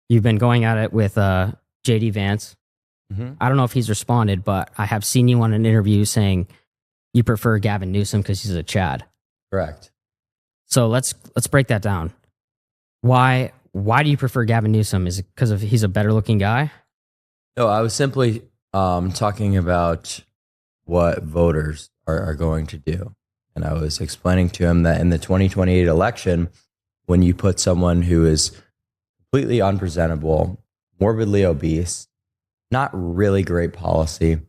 You've been going at it with JD Vance. Hmm. I don't know if he's responded, but I have seen you on an interview saying you prefer Gavin Newsom because he's a Chad. Correct. So let's break that down. Why do you prefer Gavin Newsom? Is it because of he's a better looking guy? No, I was simply talking about what voters are going to do. And I was explaining to him that in the 2028 election, when you put someone who is completely unpresentable, morbidly obese, not really great policy,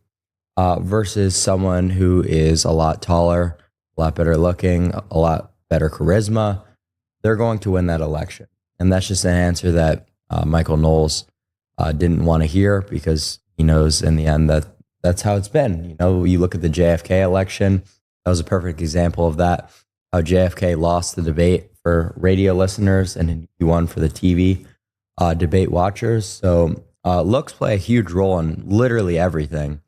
versus someone who is a lot taller, a lot better looking, a lot better charisma, they're going to win that election. And that's just an answer that Michael Knowles didn't want to hear because he knows in the end that that's how it's been. You know, you look at the JFK election, that was a perfect example of that. How JFK lost the debate for radio listeners and he won for the TV debate watchers. So looks play a huge role in literally everything.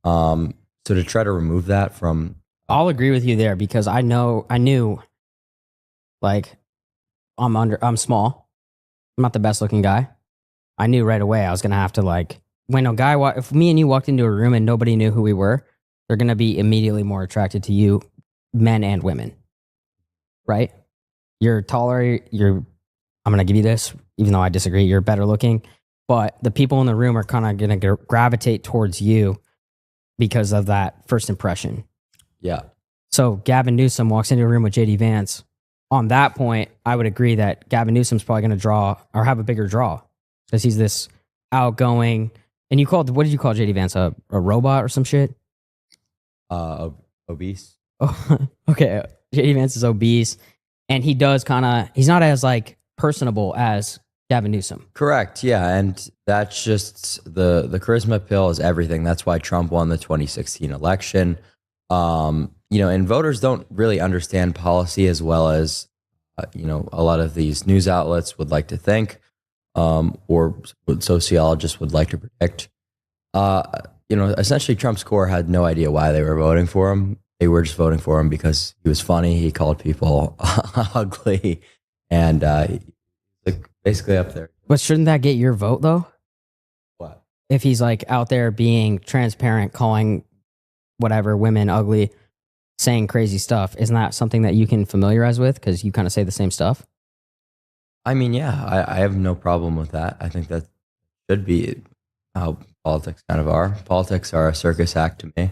So to try to remove that from, I'll agree with you there because I knew like I'm small. I'm not the best looking guy. I knew right away I was gonna have to like when a guy if me and you walked into a room and nobody knew who we were, they're gonna be immediately more attracted to you, men and women. Right? You're taller, I'm gonna give you this, even though I disagree, you're better looking. But the people in the room are kind of gonna gravitate towards you because of that first impression. yeah. So Gavin Newsom walks into a room with JD Vance. On that point, I would agree that Gavin Newsom's probably going to draw or have a bigger draw because he's this outgoing. And what did you call JD Vance? A robot or some shit? Obese. Oh, okay. JD Vance is obese. And he's not as like personable as Gavin Newsom. Correct. Yeah. And that's just the charisma pill is everything. That's why Trump won the 2016 election. And voters don't really understand policy as well as, a lot of these news outlets would like to think, or what sociologists would like to predict. Essentially Trump's core had no idea why they were voting for him. They were just voting for him because he was funny. He called people ugly and, like basically up there. But shouldn't that get your vote though? What? If he's like out there being transparent, calling whatever women ugly, saying crazy stuff, isn't that something that you can familiarize with because you kind of say the same stuff? I mean, yeah, I have no problem with that. I think that should be how politics kind of are. Politics are a circus act to me.